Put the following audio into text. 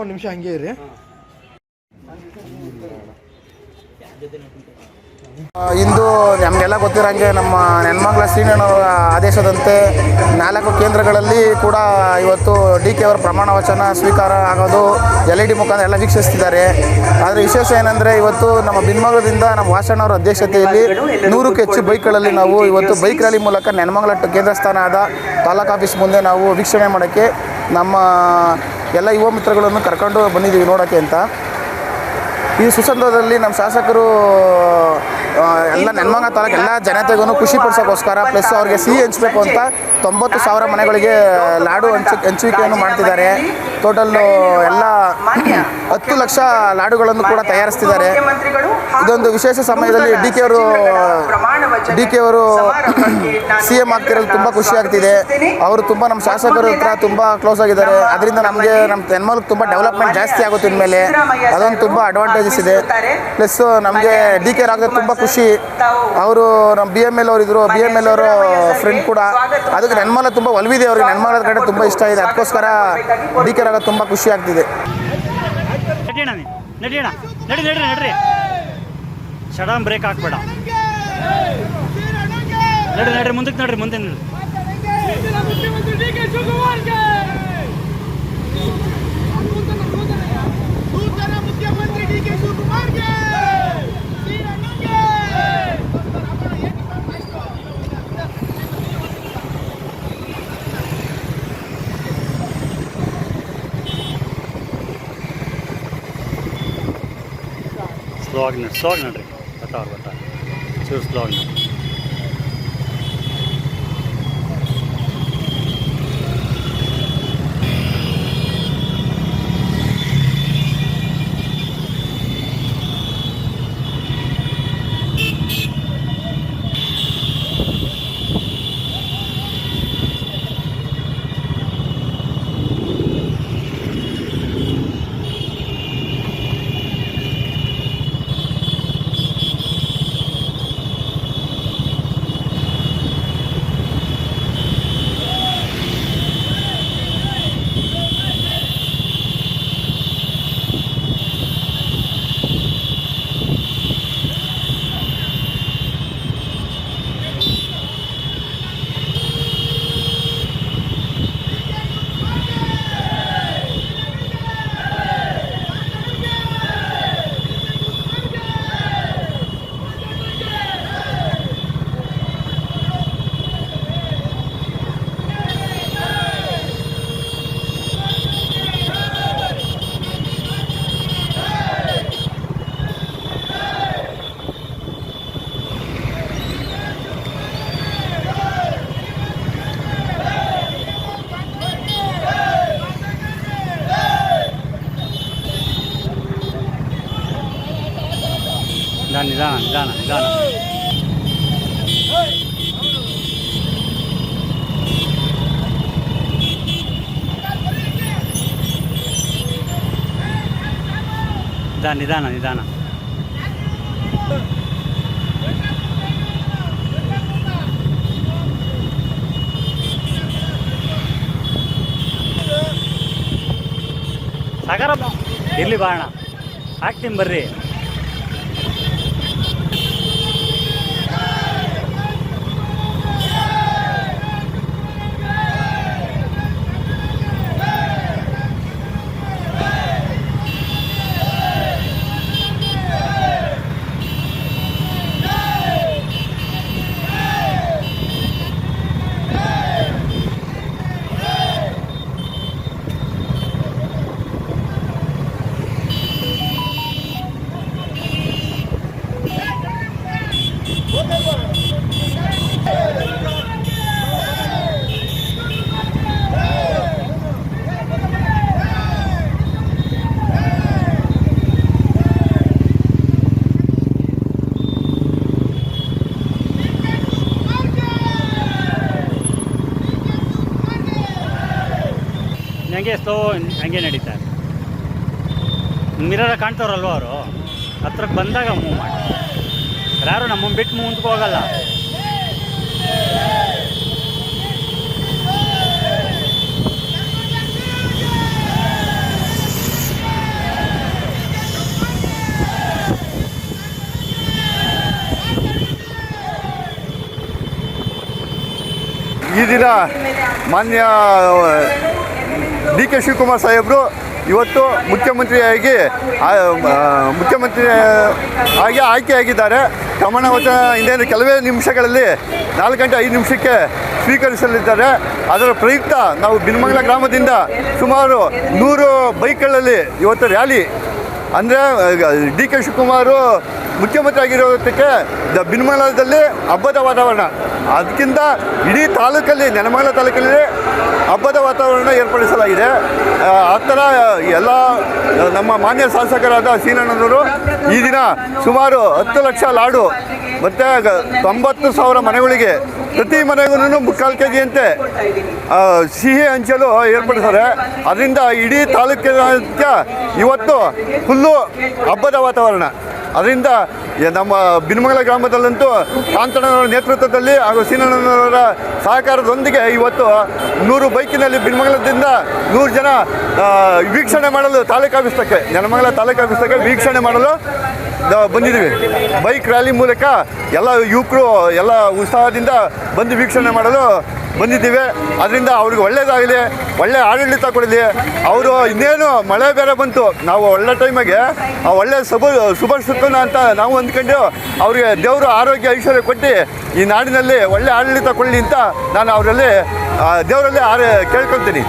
ಒಂದು ನಿಮಿಷ ಹಂಗೆ ಇರಿ. ಇಂದು ನಮಗೆಲ್ಲ ಗೊತ್ತಿರೋಂಗೆ ನಮ್ಮ ನೆನ್ಮಂಗಲ ಶ್ರೀನಣ್ಣವರ ಆದೇಶದಂತೆ 4 ಕೇಂದ್ರಗಳಲ್ಲಿ ಕೂಡ ಇವತ್ತು DK ಅವರ ಪ್ರಮಾಣ ವಚನ ಸ್ವೀಕಾರ ಆಗೋದು LED ಮುಖಾಂತರ ಎಲ್ಲ ವೀಕ್ಷಿಸ್ತಿದ್ದಾರೆ. ಆದರೆ ವಿಶೇಷ ಏನಂದರೆ ಇವತ್ತು ನಮ್ಮ ಬಿನ್ಮಂಗಲದಿಂದ ನಮ್ಮ ವಾಸಣ್ಣವರ ಅಧ್ಯಕ್ಷತೆಯಲ್ಲಿ 100ಕ್ಕೂ ಹೆಚ್ಚು ಬೈಕ್ಗಳಲ್ಲಿ ನಾವು ಇವತ್ತು ಬೈಕ್ ರ್ಯಾಲಿ ಮೂಲಕ ನೆನ್ಮಂಗಲ ಕೇಂದ್ರ ಸ್ಥಾನ ಆದ ತಾಲೂಕು ಆಫೀಸ್ ಮುಂದೆ ನಾವು ವೀಕ್ಷಣೆ ಮಾಡೋಕ್ಕೆ ನಮ್ಮ ಎಲ್ಲ ಯುವ ಮಿತ್ರಗಳನ್ನು ಕರ್ಕೊಂಡು ಬಂದಿದ್ದೀವಿ ನೋಡೋಕ್ಕೆ ಅಂತ. ಈ ಸುಸಂದರ್ಭದಲ್ಲಿ ನಮ್ಮ ಶಾಸಕರು ಎಲ್ಲ ನೆನ್ಮಂಗಲ ತಾಲೂಕು ಎಲ್ಲ ಜನತೆಗೂ ಖುಷಿ ಪಡಿಸೋಕ್ಕೋಸ್ಕರ ಪ್ಲಸ್ ಅವ್ರಿಗೆ ಸಿಹಿ ಹಂಚಬೇಕು ಅಂತ 90,000 ಮನೆಗಳಿಗೆ ಲಾಡು ಹಂಚುವಿಕೆಯನ್ನು ಮಾಡ್ತಿದ್ದಾರೆ. ಟೋಟಲ್ಲು ಎಲ್ಲ 10 ಲಕ್ಷ ಲಾಡುಗಳನ್ನು ಕೂಡ ತಯಾರಿಸ್ತಿದ್ದಾರೆ. ಇದೊಂದು ವಿಶೇಷ ಸಮಯದಲ್ಲಿ DK ಅವರು CM ಆಗ್ತಿರೋದು ತುಂಬ ಖುಷಿ ಆಗ್ತಿದೆ. ಅವರು ತುಂಬ ನಮ್ಮ ಶಾಸಕರ ಹತ್ರ ತುಂಬ ಕ್ಲೋಸ್ ಆಗಿದ್ದಾರೆ. ಅದರಿಂದ ನಮಗೆ ನಮ್ಮ ನೆನ್ಮಂಗಲಕ್ಕೆ ತುಂಬ ಡೆವಲಪ್ಮೆಂಟ್ ಜಾಸ್ತಿ ಆಗುತ್ತೆ ಇನ್ಮೇಲೆ. ಅದೊಂದು ತುಂಬ ಅಡ್ವಾಂಟೇಜಸ್ ಇದೆ. ಪ್ಲಸ್ ನಮಗೆ DK ಆಗೋದು ತುಂಬ ಖುಷಿ. ಅವರು ನಮ್ಮ BML ಅವರು ಇದ್ದರು, BML ಅವರು ಫ್ರೆಂಡ್ ಕೂಡ. ಅದಕ್ಕೆ ನೆನ್ಮಂಗಲ ತುಂಬ ಒಲವಿದೆ ಅವ್ರಿಗೆ. ನೆನ್ಮಂಗಲದ ಕಡೆ ತುಂಬ ಇಷ್ಟ ಇದೆ. ಅದಕ್ಕೋಸ್ಕರ DK ಆಗೋದು ತುಂಬ ಖುಷಿ ಆಗ್ತಿದೆ. ನಡ್ರಿ ಸಡನ್ ಬ್ರೇಕ್ ಹಾಕ್ಬೇಡ. ನಡ್ರಿ ಮುಂದಕ್ಕೆ ನಡ್ರಿ ಮುಂದೆ ನಡ್ರಿ. ಸ್ಲೋ ಆಗಿ ನಡ್ರಿ. ಬಟ್ಟ ಚೂರು ಸ್ಲೋ ಆಗಿ ನಡ್ರಿ. ನಿಧಾನ. ನಿಧಾನ. ಸಾಕಾರ ಇರ್ಲಿ ಬಾಣ ಹಾಕ್ತೀನಿ ಬರ್ರಿ. ಹೆಂಗೆ ಸ್ಲೋ ಹಂಗೆ ನಡೀತಾರೆ. ಮಿರರ ಕಾಣ್ತಾರಲ್ವ ಅವರು, ಹತ್ರಕ್ಕೆ ಬಂದಾಗ ಮೂವ್ ಮಾಡಿ. ಯಾರು ನಮ್ಮನ್ನು ಬಿಟ್ಟು ಮುಂದಕ್ಕೆ ಹೋಗಲ್ಲ. ಈ ದಿನ ಮಾನ್ಯ ಡಿ ಕೆ ಶಿವಕುಮಾರ್ ಸಾಹೇಬರು ಇವತ್ತು ಮುಖ್ಯಮಂತ್ರಿ ಆಗಿ ಆಯ್ಕೆಯಾಗಿದ್ದಾರೆ. ಪ್ರಮಾಣ ವಚನ ಇನ್ನೇನು ಕೆಲವೇ ನಿಮಿಷಗಳಲ್ಲಿ 4 ಗಂಟೆ 5 ನಿಮಿಷಕ್ಕೆ ಸ್ವೀಕರಿಸಲಿದ್ದಾರೆ. ಅದರ ಪ್ರಯುಕ್ತ ನಾವು ಬಿನ್ಮಂಗಲ ಗ್ರಾಮದಿಂದ ಸುಮಾರು 100 ಬೈಕ್ಗಳಲ್ಲಿ ಇವತ್ತು ರ್ಯಾಲಿ, ಅಂದರೆ ಡಿ ಕೆ ಶಿವಕುಮಾರು ಮುಖ್ಯಮಂತ್ರಿ ಆಗಿರೋದಕ್ಕೆ ಬಿನ್ಮಂಗಲದಲ್ಲಿ ಹಬ್ಬದ ವಾತಾವರಣ, ಅದಕ್ಕಿಂತ ಇಡೀ ತಾಲೂಕಲ್ಲಿ ನೆಲಮಂಗಲ ತಾಲೂಕಲ್ಲಿ ಹಬ್ಬದ ವಾತಾವರಣ ಏರ್ಪಡಿಸಲಾಗಿದೆ. ಆ ಥರ ಎಲ್ಲ ನಮ್ಮ ಮಾನ್ಯ ಶಾಸಕರಾದ ಸೀನಣ್ಣನವರು ಈ ದಿನ ಸುಮಾರು 10 ಲಕ್ಷ ಲಾಡು ಮತ್ತು 90,000 ಮನೆಗಳಿಗೆ ಪ್ರತಿ ಮನೆಗೂ 3/4 kg ಅಂತೆ ಸಿಹಿ ಹಂಚಲು ಏರ್ಪಡಿಸ್ತಾರೆ. ಅದರಿಂದ ಇಡೀ ತಾಲೂಕಿನಾದ್ಯಂತ ಇವತ್ತು ಫುಲ್ಲು ಹಬ್ಬದ ವಾತಾವರಣ. ಅದರಿಂದ ನಮ್ಮ ಬಿನ್ಮಂಗಲ ಗ್ರಾಮದಲ್ಲಂತೂ ಕಾಂತಣ್ಣನವರ ನೇತೃತ್ವದಲ್ಲಿ ಹಾಗೂ ಸೀನಣ್ಣನವರ ಸಹಕಾರದೊಂದಿಗೆ ಇವತ್ತು 100 ಬೈಕಿನಲ್ಲಿ ಬಿನ್ಮಂಗಲದಿಂದ 100 ಜನ ವೀಕ್ಷಣೆ ಮಾಡಲು ನೆಲಮಂಗಲ ತಾಲೂಕು ಆಫೀಸಕ್ಕೆ ವೀಕ್ಷಣೆ ಮಾಡಲು ಬಂದಿದ್ದೀವಿ. ಬೈಕ್ ರ್ಯಾಲಿ ಮೂಲಕ ಎಲ್ಲ ಯುವಕರು ಎಲ್ಲ ಉತ್ಸಾಹದಿಂದ ಬಂದು ವೀಕ್ಷಣೆ ಮಾಡಲು ಬಂದಿದ್ದೀವಿ. ಅದರಿಂದ ಅವ್ರಿಗೆ ಒಳ್ಳೆಯದಾಗಲಿ, ಒಳ್ಳೆಯ ಆಡಳಿತ ಕೊಡಲಿ. ಅವರು ಇನ್ನೇನು ಮಳೆ ಬೇರೆ ಬಂತು, ನಾವು ಒಳ್ಳೆ ಟೈಮಿಗೆ ಒಳ್ಳೆ ಶುಭ ಸುತ್ತನ ಅಂತ ನಾವು ಅಂದ್ಕೊಂಡು ಅವರಿಗೆ ದೇವರು ಆರೋಗ್ಯ ಐಶ್ವರ್ಯ ಕೊಟ್ಟು ಈ ನಾಡಿನಲ್ಲಿ ಒಳ್ಳೆ ಆಡಳಿತ ಕೊಡಲಿ ಅಂತ ನಾನು ಅವರಲ್ಲಿ ದೇವರಲ್ಲಿ ಕೇಳ್ಕೊತೀನಿ.